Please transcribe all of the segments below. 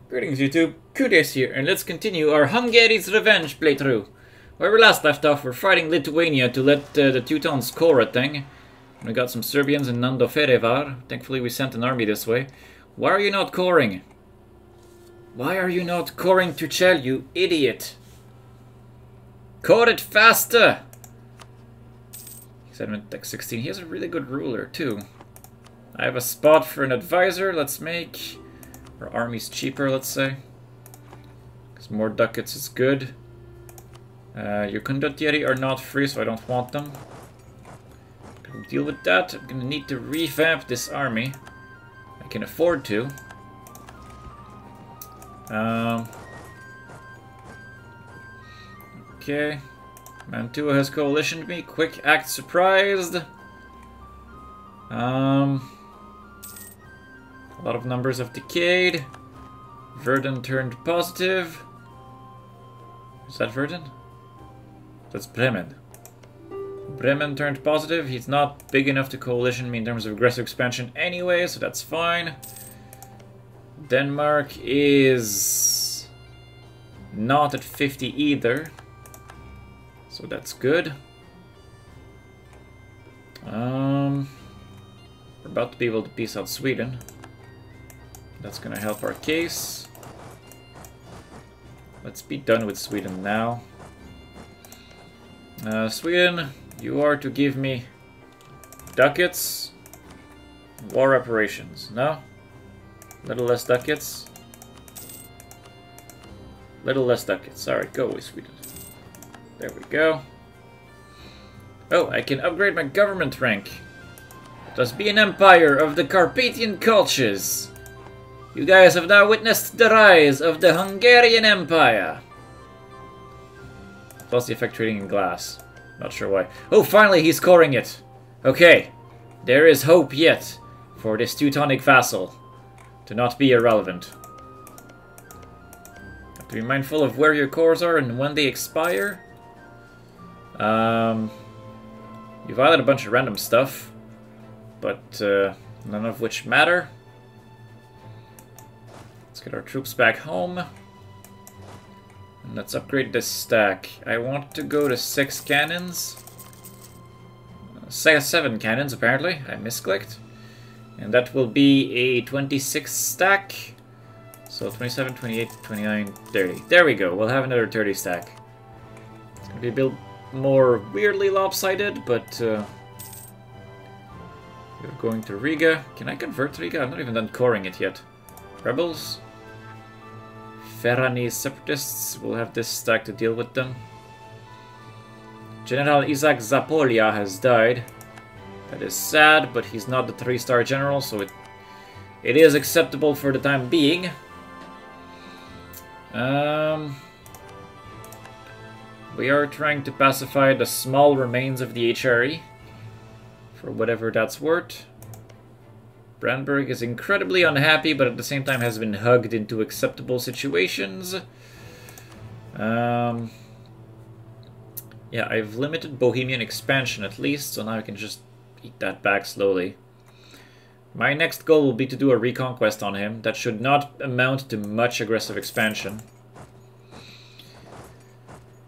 Greetings YouTube, Khundes here, and let's continue our Hungary's Revenge playthrough. Where we last left off, we're fighting Lithuania to let the Teutons core a thing. And we got some Serbians in Nandoferevar. Thankfully we sent an army this way. Why are you not coring? Why are you not coring Tuchel, you idiot? Core it faster! Settlement Tech 16. He has a really good ruler too. I have a spot for an advisor. Let's make our army's cheaper, let's say. Because more ducats is good. Your condottieri are not free, so I don't want them. Gonna deal with that. I'm gonna need to revamp this army. I can afford to. Okay. Mantua has coalitioned me. Quick act surprised. A lot of numbers have decayed. Verdun turned positive. Is that Verdun? That's Bremen. Bremen turned positive. He's not big enough to coalition me in terms of aggressive expansion anyway, so that's fine. Denmark is not at 50 either, so that's good. We're about to be able to peace out Sweden. That's gonna help our case. Let's be done with Sweden now. Sweden, you are to give me ducats, war reparations. No? Little less ducats. Little less ducats. Alright, go away, Sweden. There we go. Oh, I can upgrade my government rank. Thus be an empire of the Carpathian cultures. You guys have now witnessed the rise of the Hungarian Empire. Plus the effect trading in glass. Not sure why. Oh, finally he's coring it. Okay. There is hope yet for this Teutonic vassal to not be irrelevant. Have to be mindful of where your cores are and when they expire. You've added a bunch of random stuff, but none of which matter. Let's get our troops back home. And let's upgrade this stack. I want to go to 6 cannons. 7 cannons, apparently. I misclicked. And that will be a 26 stack. So 27, 28, 29, 30. There we go. We'll have another 30 stack. It's going to be a bit more weirdly lopsided, but we're going to Riga. Can I convert Riga? I'm not even done coring it yet. Rebels. Ferrani separatists will have this stack to deal with them. General Isaac Zapolia has died. That is sad, but he's not the 3-star general, so it is acceptable for the time being. We are trying to pacify the small remains of the HRE, for whatever that's worth. Brandenburg is incredibly unhappy, but at the same time has been hugged into acceptable situations. Yeah, I've limited Bohemian expansion at least, so now I can just eat that back slowly. My next goal will be to do a reconquest on him. That should not amount to much aggressive expansion.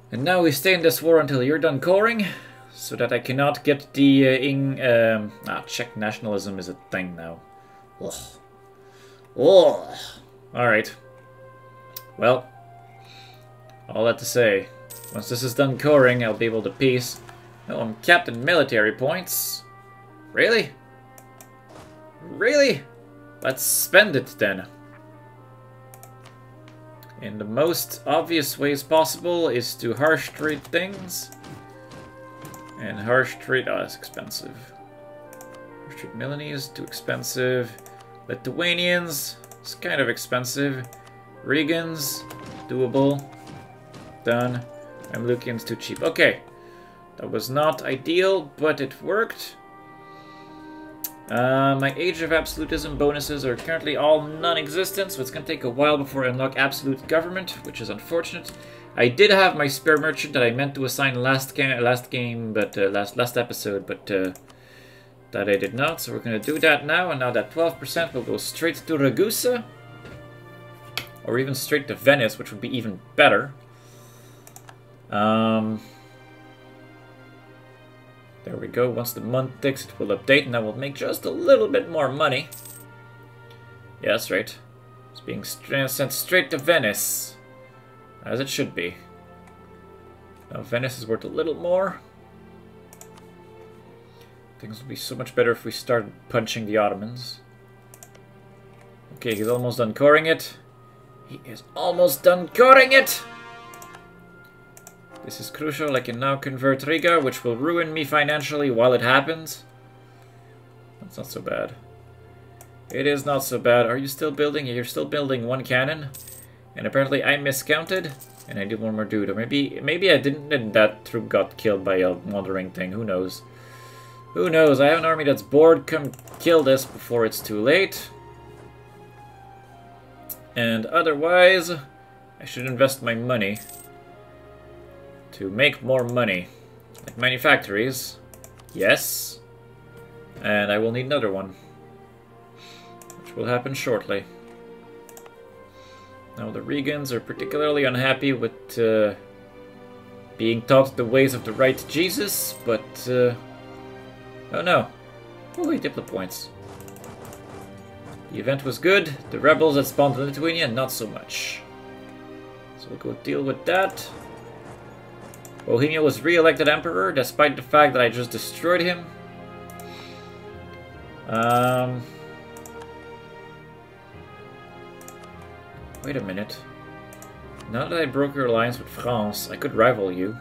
And now we stay in this war until you're done coring, so that I cannot get the Czech nationalism is a thing now. Ugh. Ugh. Alright. Well, all that to say, once this is done coring, I'll be able to peace. Oh, I'm capped in military points. Really? Really? Let's spend it then. In the most obvious ways possible is to harsh trade things. And harsh trade... oh, that's expensive. Harsh trade Milanese, too expensive. Lithuanians, it's kind of expensive. Regans, doable. Done. Mamlukians, too cheap. Okay. That was not ideal, but it worked. My Age of Absolutism bonuses are currently all non-existent, so it's going to take a while before I unlock absolute government, which is unfortunate. I did have my spare merchant that I meant to assign last episode, but that I did not, so we're going to do that now, and now that 12% will go straight to Ragusa. Or even straight to Venice, which would be even better. There we go. Once the month ticks, it will update, and I will make just a little bit more money. Yeah, that's right. It's being sent straight to Venice. As it should be. Now Venice is worth a little more. Things would be so much better if we started punching the Ottomans. Okay, he's almost done coring it. He is almost done coring it! This is crucial. I can now convert Riga, which will ruin me financially while it happens. That's not so bad. It is not so bad. Are you still building? You're still building one cannon. And apparently I miscounted. And I did one more dude. Or maybe I didn't, and that troop got killed by a wandering thing. Who knows? Who knows? I have an army that's bored. Come kill this before it's too late. And otherwise, I should invest my money to make more money. Like manufactories. Yes. And I will need another one. Which will happen shortly. Now the Regans are particularly unhappy with being taught the ways of the right Jesus, but... oh no. Oh wait, Diplo points. The event was good. The rebels that spawned in Lithuania, not so much. So we'll go deal with that. Bohemia was re-elected emperor, despite the fact that I just destroyed him. Wait a minute. Now that I broke your alliance with France, I could rival you.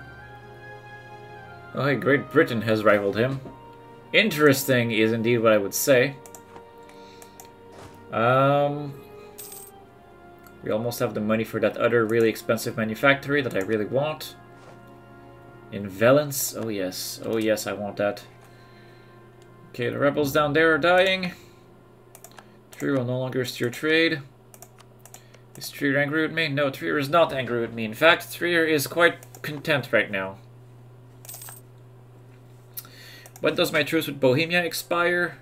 Oh hey, Great Britain has rivaled him. Interesting is indeed what I would say. We almost have the money for that other really expensive manufactory that I really want. In Valence, oh yes, I want that. Okay, the rebels down there are dying. Trier will no longer steer trade. Is Trier angry with me? No, Trier is not angry with me. In fact, Trier is quite content right now. When does my truce with Bohemia expire?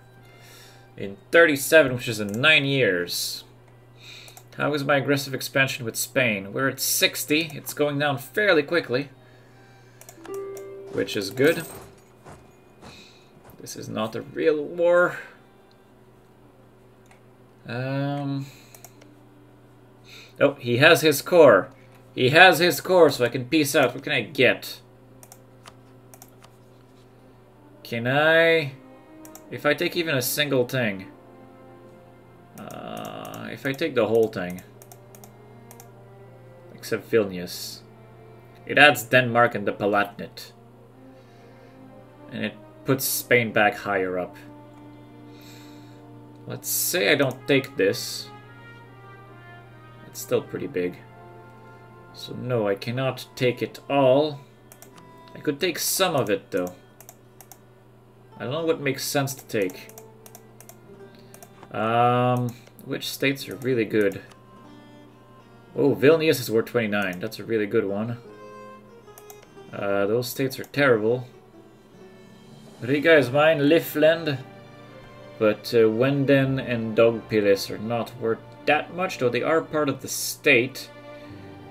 In 37, which is in 9 years. How is my aggressive expansion with Spain? We're at 60. It's going down fairly quickly. Which is good. This is not a real war. Oh, he has his core. He has his core, so I can peace out. What can I get? Can I... If I take even a single thing... if I take the whole thing... Except Vilnius... It adds Denmark and the Palatinate. And it puts Spain back higher up. Let's say I don't take this. It's still pretty big. So no, I cannot take it all. I could take some of it though. I don't know what makes sense to take. Which states are really good? Oh, Vilnius is worth 29. That's a really good one. Those states are terrible. Riga is mine, Livland. But Wenden and Dogpilis are not worth that much, though they are part of the state.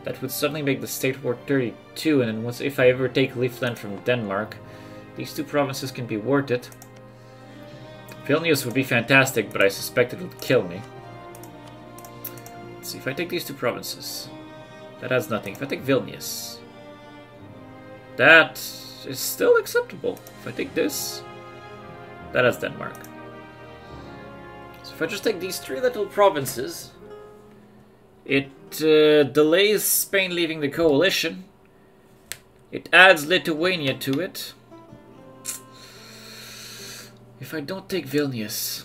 That would suddenly make the state worth 32, and then once, if I ever take Livland from Denmark, these two provinces can be worth it. Vilnius would be fantastic, but I suspect it would kill me. Let's see, if I take these two provinces, that adds nothing. If I take Vilnius, that is still acceptable. If I take this, that adds Denmark. So if I just take these three little provinces, it delays Spain leaving the coalition. It adds Lithuania to it. If I don't take Vilnius,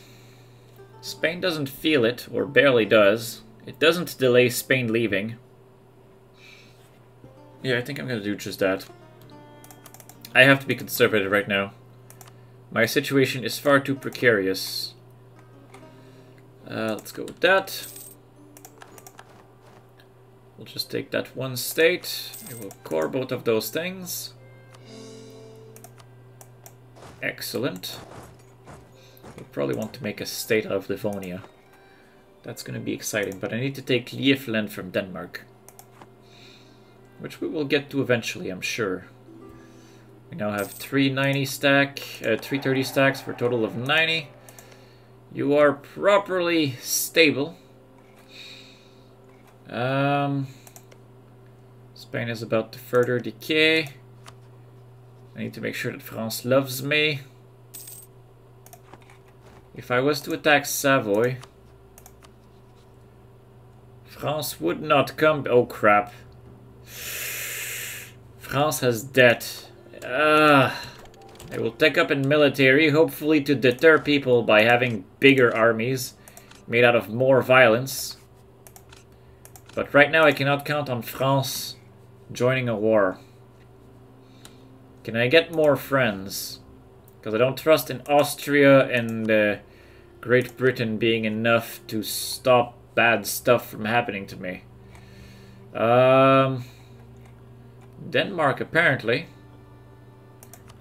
Spain doesn't feel it, or barely does. It doesn't delay Spain leaving. Yeah, I think I'm gonna do just that. I have to be conservative right now. My situation is far too precarious. Let's go with that. We'll just take that one state. I will core both of those things. Excellent. We'll probably want to make a state out of Livonia. That's going to be exciting, but I need to take Liefland from Denmark. Which we will get to eventually, I'm sure. We now have 330 stacks for a total of 90. You are properly stable. Spain is about to further decay. I need to make sure that France loves me. If I was to attack Savoy, France would not come. Oh crap. France has debt. They will take up in military, hopefully to deter people by having bigger armies made out of more violence. But right now I cannot count on France joining a war. Can I get more friends? Because I don't trust in Austria and Great Britain being enough to stop bad stuff from happening to me. Denmark, apparently.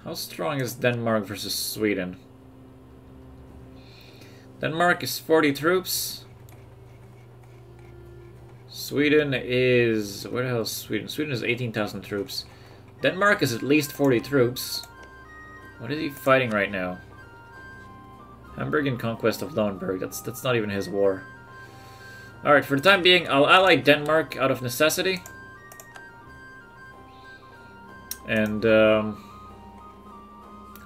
How strong is Denmark versus Sweden? Denmark is 40 troops. Sweden is... Where the hell is Sweden? Sweden is 18,000 troops. Denmark is at least 40 troops. What is he fighting right now? Hungarian Conquest of Lauenburg. That's not even his war. Alright, for the time being, I'll ally Denmark out of necessity. And,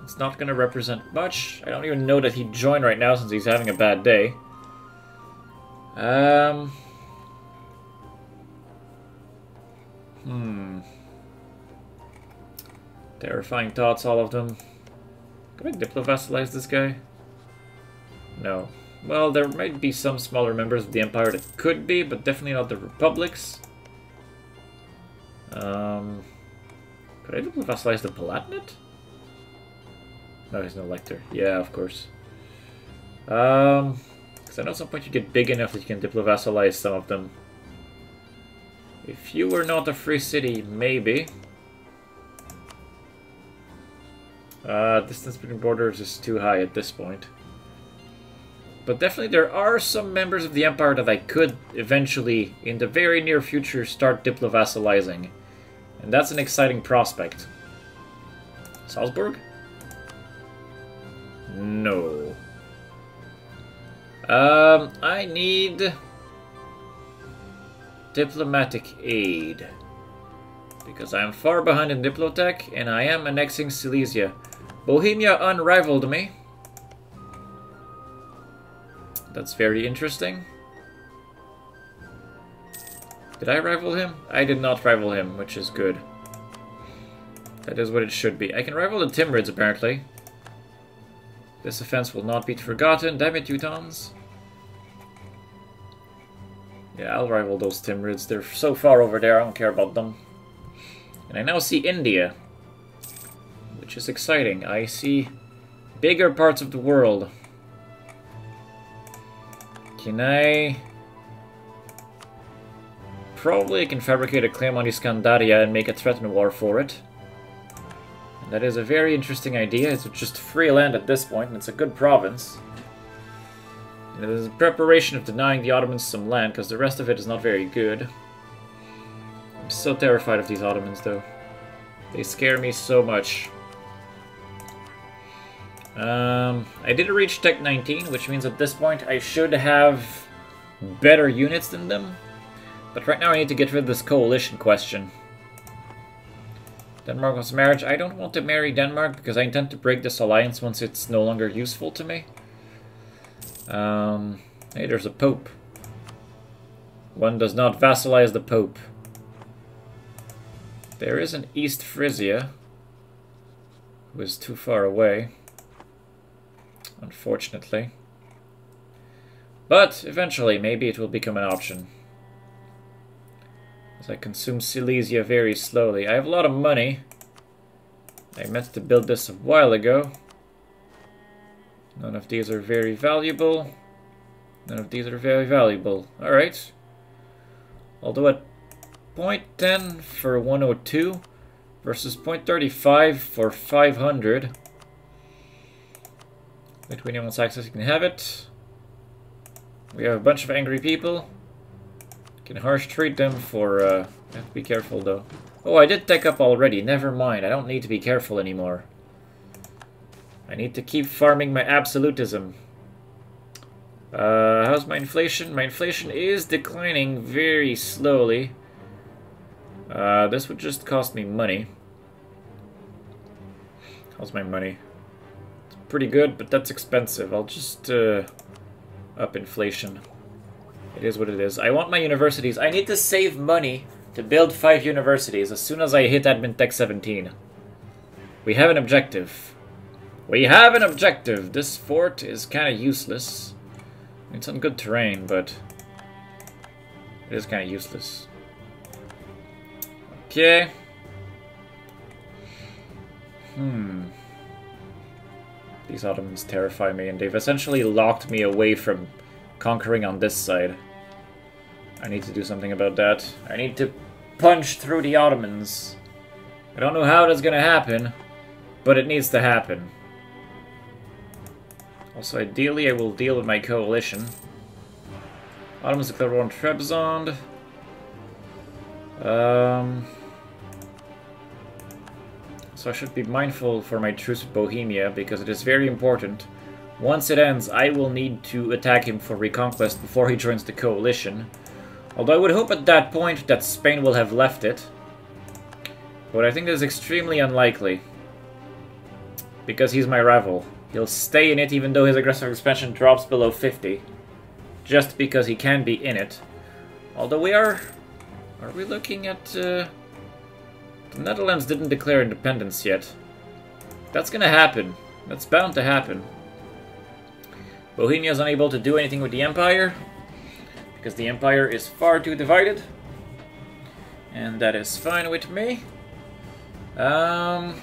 it's not going to represent much. I don't even know that he joined right now since he's having a bad day. Terrifying thoughts, all of them. Can I diplo-vassalize this guy? No. Well, there might be some smaller members of the Empire that could be, but definitely not the republics. Could I diplo-vassalize the Palatinate? No, he's an elector. Yeah, of course. Because I know at some point you get big enough that you can diplo-vassalize some of them. If you were not a free city, maybe. Distance between borders is too high at this point. But definitely there are some members of the Empire that I could eventually, in the very near future, start diplo-vassalizing. And that's an exciting prospect. Salzburg? No. I need diplomatic aid. Because I am far behind in Diplotech, and I am annexing Silesia. Bohemia unrivaled me. That's very interesting. Did I rival him? I did not rival him, which is good. That is what it should be. I can rival the Timurids, apparently. This offense will not be forgotten. Damn it, Teutons. Yeah, I'll rival those Timurids. They're so far over there, I don't care about them. And I now see India, which is exciting. I see bigger parts of the world. Can I... Probably I can fabricate a claim on Iskandaria and make a threatened war for it. And that is a very interesting idea. It's just free land at this point, and it's a good province. And it is a preparation of denying the Ottomans some land, because the rest of it is not very good. I'm so terrified of these Ottomans, though. They scare me so much. I did reach Tech 19, which means at this point I should have better units than them. But right now I need to get rid of this coalition question. Denmark wants marriage. I don't want to marry Denmark because I intend to break this alliance once it's no longer useful to me. Hey, there's a Pope. One does not vassalize the Pope. There is an East Frisia, who is too far away, unfortunately. But eventually, maybe it will become an option. As I consume Silesia very slowly. I have a lot of money. I meant to build this a while ago. None of these are very valuable. None of these are very valuable. Alright. Although at 0.10 for 102 versus 0.35 for 500. Lithuania wants access, you can have it. We have a bunch of angry people. Can harsh treat them for... have to be careful though. Oh, I did tech up already. Never mind. I don't need to be careful anymore. I need to keep farming my absolutism. How's my inflation? My inflation is declining very slowly. This would just cost me money. How's my money? It's pretty good, but that's expensive. I'll just up inflation. It is what it is. I want my universities. I need to save money to build 5 universities as soon as I hit Admin Tech 17. We have an objective. We have an objective! This fort is kind of useless. It's on good terrain, but it is kind of useless. Okay. These Ottomans terrify me, and they've essentially locked me away from conquering on this side. I need to do something about that. I need to punch through the Ottomans. I don't know how that's gonna happen, but it needs to happen. Also, ideally, I will deal with my coalition. Ottomans declare war on Trebizond. So I should be mindful for my truce with Bohemia, because it is very important. Once it ends, I will need to attack him for reconquest before he joins the coalition. Although I would hope at that point that Spain will have left it. But I think that is extremely unlikely. Because he's my rival. He'll stay in it even though his aggressive expansion drops below 50. Just because he can be in it. Although we are... Are we looking at... The Netherlands didn't declare independence yet. That's gonna happen. That's bound to happen. Bohemia is unable to do anything with the Empire. Because the Empire is far too divided. And that is fine with me. Our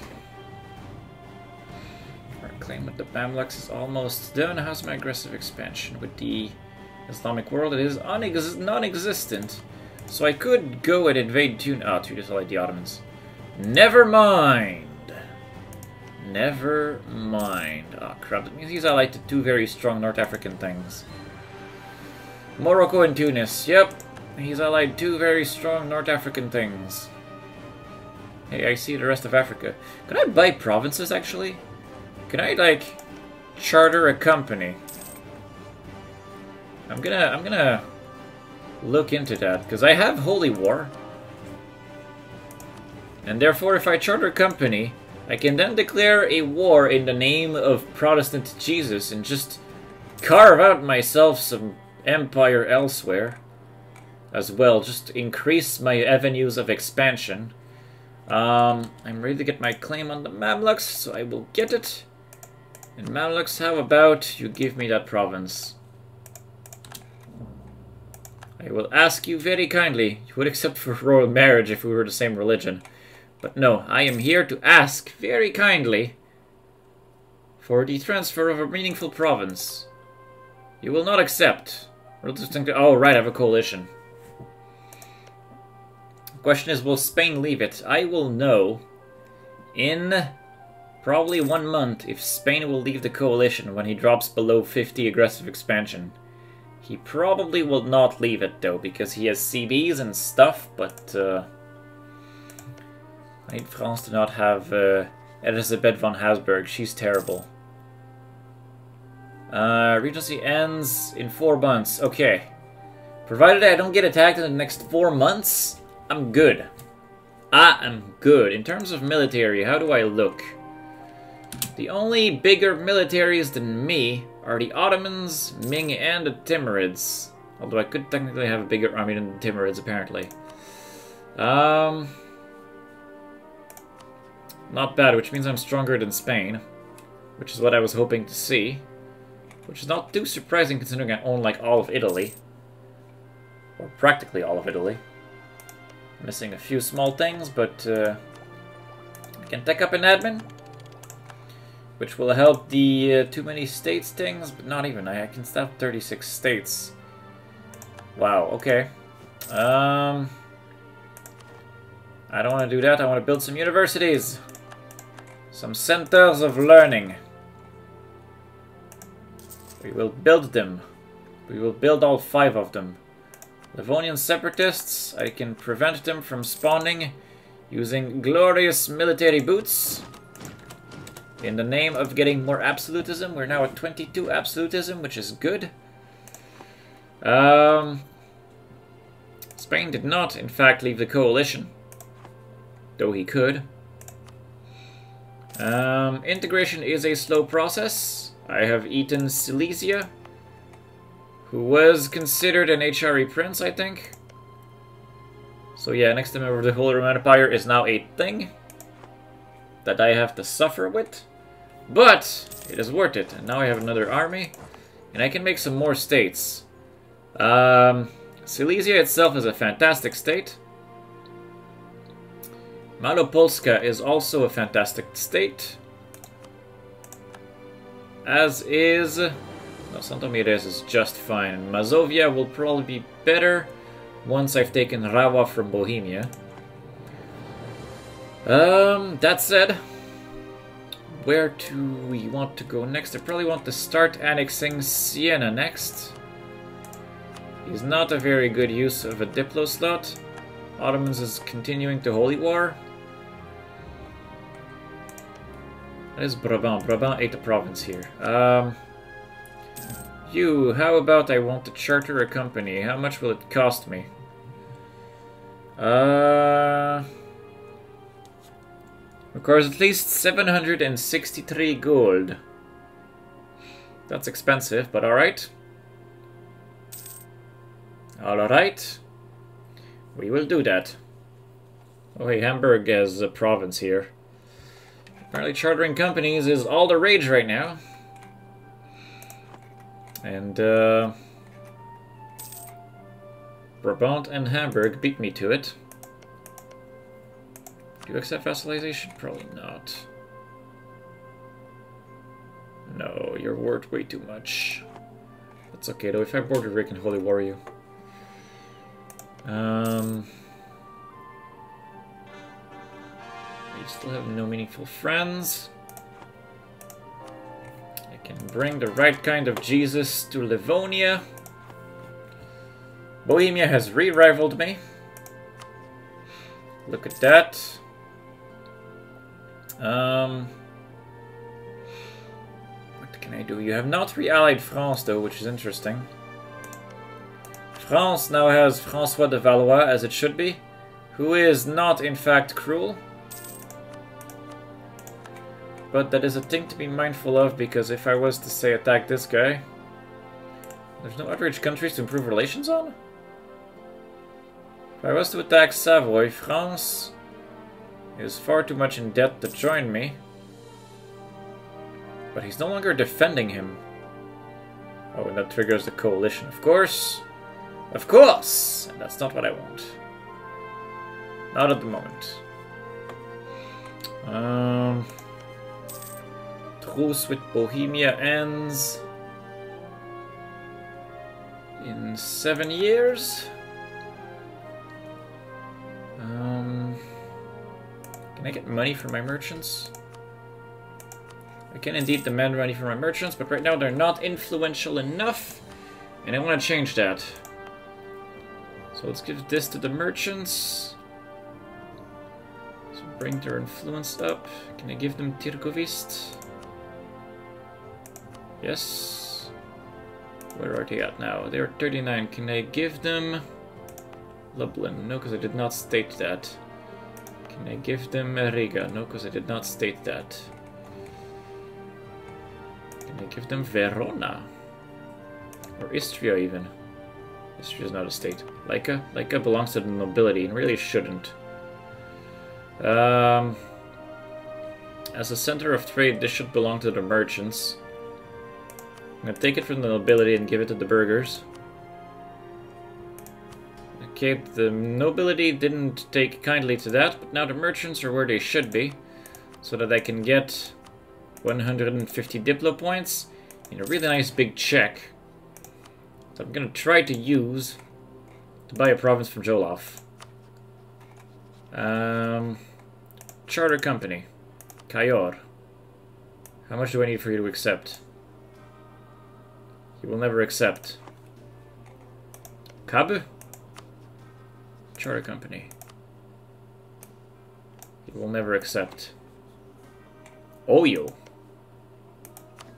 claim with the Mamluks is almost done. How's my aggressive expansion with the Islamic world? It is non-existent. So I could go and invade Tunis. Oh, Tunis are like the Ottomans. Never mind. Never mind. Oh crap, that means he's allied to 2 very strong North African things. Morocco and Tunis. Yep. He's allied 2 very strong North African things. Hey, I see the rest of Africa. Can I buy provinces, actually? Can I, like, charter a company? I'm gonna look into that, because I have Holy War. And therefore, if I charter a company, I can then declare a war in the name of Protestant Jesus and just carve out myself some empire elsewhere as well. Just increase my avenues of expansion. I'm ready to get my claim on the Mamluks, so I will get it. And Mamluks, how about you give me that province? I will ask you very kindly. You would accept for royal marriage if we were the same religion. But no, I am here to ask very kindly for the transfer of a meaningful province. You will not accept. Oh, right, I have a coalition. The question is, will Spain leave it? I will know in probably 1 month if Spain will leave the coalition when he drops below 50 aggressive expansion. He probably will not leave it, though, because he has CBs and stuff, but... I need France to not have Elisabeth von Habsburg. She's terrible. Regency ends in 4 months. Okay. Provided I don't get attacked in the next 4 months, I'm good. I am good. In terms of military, how do I look? The only bigger militaries than me are the Ottomans, Ming, and the Timurids. Although I could technically have a bigger army than the Timurids, apparently. Not bad, which means I'm stronger than Spain. Which is what I was hoping to see. Which is not too surprising considering I own like all of Italy. Or practically all of Italy. Missing a few small things, but I can tech up an admin. Which will help the too many states things, but not even. I can stop 36 states. Wow, okay. I don't want to do that. I want to build some universities. Some centers of learning. We will build them. We will build all 5 of them. Livonian separatists, I can prevent them from spawning using glorious military boots. In the name of getting more absolutism, we're now at 22 absolutism, which is good. Spain did not, in fact, leave the coalition, though he could. Integration is a slow process. I have eaten Silesia, who was considered an HRE prince, I think. So yeah, next member of the Holy Roman Empire is now a thing that I have to suffer with. But it is worth it. And now I have another army, and I can make some more states. Silesia itself is a fantastic state. Malopolska is also a fantastic state. As is... no, Santomires is just fine. And Mazovia will probably be better once I've taken Rawa from Bohemia. That said, where do we want to go next? I probably want to start annexing Siena next. Is not a very good use of a Diplo slot. Ottomans is continuing to Holy War. That is Brabant. Brabant ate the province here. You, how about I want to charter a company? How much will it cost me? Requires at least 763 gold. That's expensive, but alright. Alright. We will do that. Oh hey, Hamburg has a province here. Apparently chartering companies is all the rage right now. And, Brabant and Hamburg beat me to it. Do you accept vassalization? Probably not. No, you're worth way too much. That's okay though, if I board you, I can holy war you. We still have no meaningful friends. I can bring the right kind of Jesus to Livonia. Bohemia has re-rivaled me. Look at that. What can I do? You have not re-allied France though, which is interesting. France now has François de Valois, as it should be, who is not in fact cruel. But that is a thing to be mindful of, because if I was to say attack this guy, there's no other rich countries to improve relations on? If I was to attack Savoy, France is far too much in debt to join me. But he's no longer defending him. Oh, and that triggers the coalition, of course. Of course! And that's not what I want. Not at the moment. Truce with Bohemia ends in 7 years. Can I get money for my merchants? I can indeed demand money for my merchants, but right now they're not influential enough, and I want to change that. So let's give this to the merchants. So bring their influence up. Can I give them Tirgovist? Yes. Where are they at now? They're 39. Can I give them Lublin? No, because I did not state that. Can I give them Riga? No, because I did not state that. Can I give them Verona? Or Istria even? Istria is not a state. Laika? Laika belongs to the nobility and really shouldn't. As a center of trade, this should belong to the merchants. I'm gonna take it from the nobility and give it to the burghers. Okay, the nobility didn't take kindly to that, but now the merchants are where they should be, so that I can get 150 Diplo points in a really nice big check that I'm gonna try to use to buy a province from Jolof. Charter company. Kayor. How much do I need for you to accept? He will never accept. Kabu? Charter company. He will never accept. Oyo.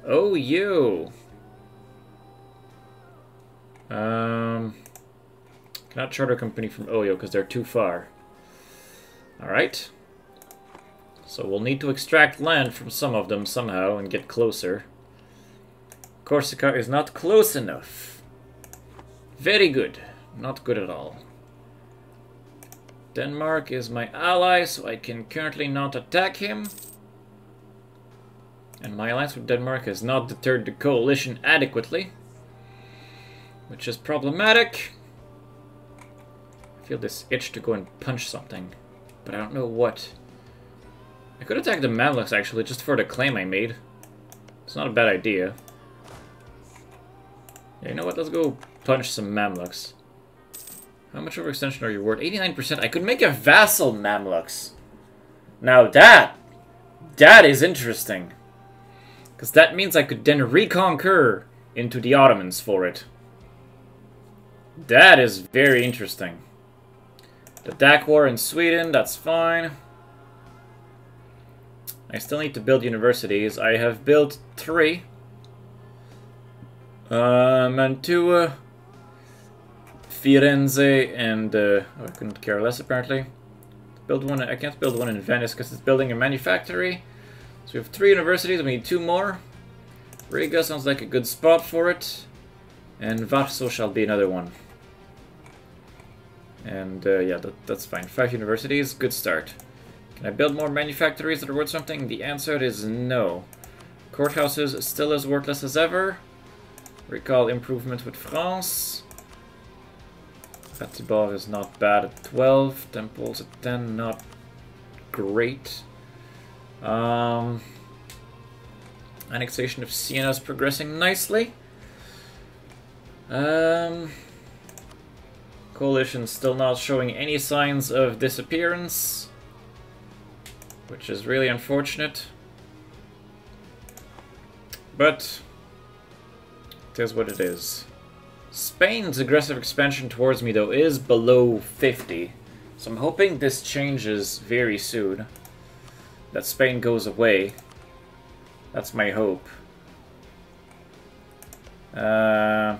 Oyo. Cannot charter company from Oyo because they're too far. Alright. So we'll need to extract land from some of them somehow and get closer. Corsica is not close enough. Very good. Not good at all. Denmark is my ally, so I can currently not attack him. And my alliance with Denmark has not deterred the coalition adequately, which is problematic. I feel this itch to go and punch something, but I don't know what. I could attack the Mamluks, actually, just for the claim I made. It's not a bad idea. Yeah, you know what? Let's go punch some Mamluks. How much overextension are you worth? 89%. I could make a vassal Mamluks. Now that is interesting. Because that means I could then reconquer into the Ottomans for it. That is very interesting. The Dak War in Sweden, that's fine. I still need to build universities. I have built 3. Mantua, Firenze, and I couldn't care less apparently. Build one. I can't build one in Venice because it's building a manufactory. So we have 3 universities. We need 2 more. Riga sounds like a good spot for it, and Warsaw shall be another one. And yeah, that's fine. 5 universities, good start. Can I build more manufactories that are worth something? The answer is no. Courthouses still as worthless as ever. Recall improvement with France. Ratibor is not bad at 12. Temples at 10, not great. Annexation of Siena is progressing nicely. Coalition still not showing any signs of disappearance, which is really unfortunate. But it is what it is. Spain's aggressive expansion towards me, though, is below 50. So I'm hoping this changes very soon. That Spain goes away. That's my hope. I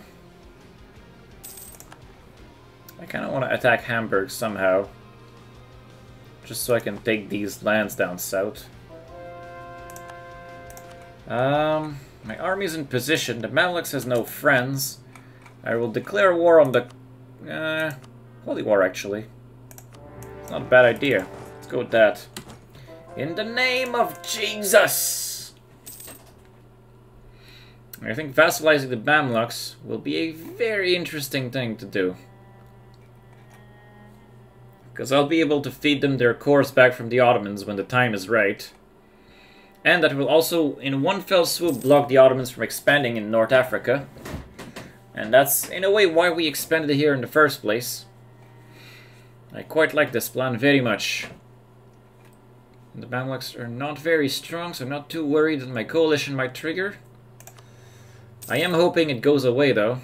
kind of want to attack Hamburg somehow. Just so I can take these lands down south. My army's in position. The Mamluks has no friends. I will declare war on the... Holy War, actually. It's not a bad idea. Let's go with that. In the name of Jesus! I think vassalizing the Mamluks will be a very interesting thing to do. Because I'll be able to feed them their cores back from the Ottomans when the time is right. And that will also, in one fell swoop, block the Ottomans from expanding in North Africa. And that's, in a way, why we expanded here in the first place. I quite like this plan very much. The Mamluks are not very strong, so I'm not too worried that my coalition might trigger. I am hoping it goes away, though.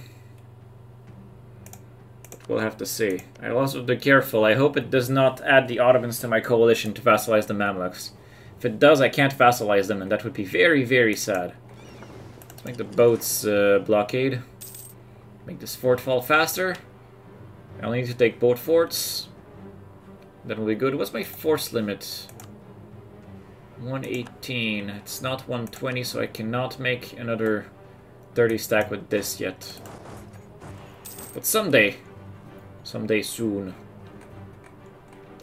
But we'll have to see. I'll also be careful. I hope it does not add the Ottomans to my coalition to vassalize the Mamluks. If it does, I can't vassalize them, and that would be very, very sad. Let's make the boats blockade. Make this fort fall faster. I only need to take both forts. That will be good. What's my force limit? 118. It's not 120, so I cannot make another 30 stack with this yet. But someday. Someday soon.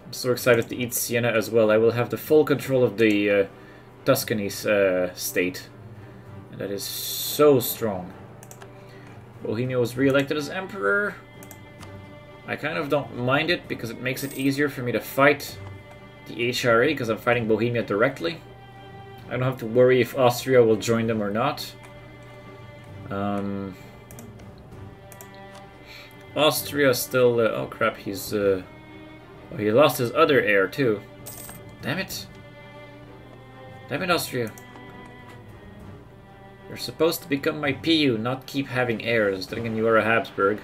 I'm so excited to eat Siena as well. I will have the full control of the Tuscany state. And that is so strong. Bohemia was re-elected as emperor. I kind of don't mind it because it makes it easier for me to fight the HRA because I'm fighting Bohemia directly. I don't have to worry if Austria will join them or not. Austria still... oh crap, he's... oh, he lost his other heir too. Damn it. Damn it, Austria. You're supposed to become my PU, not keep having heirs, thinking you are a Habsburg.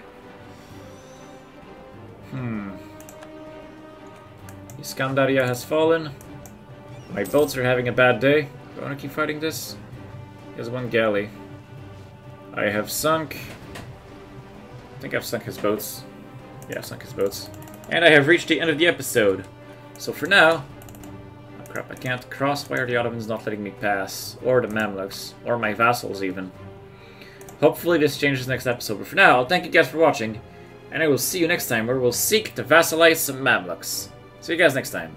Iskandaria has fallen. My boats are having a bad day. Do I want to keep fighting this? There's one galley. I have sunk... I think I've sunk his boats. Yeah, I've sunk his boats. And I have reached the end of the episode. So for now... Oh crap, I can't cross. Why are the Ottomans not letting me pass? Or the Mamluks. Or my vassals even. Hopefully this changes next episode. But for now, I'll thank you guys for watching. And I will see you next time where we'll seek to vassalize some Mamluks. See you guys next time.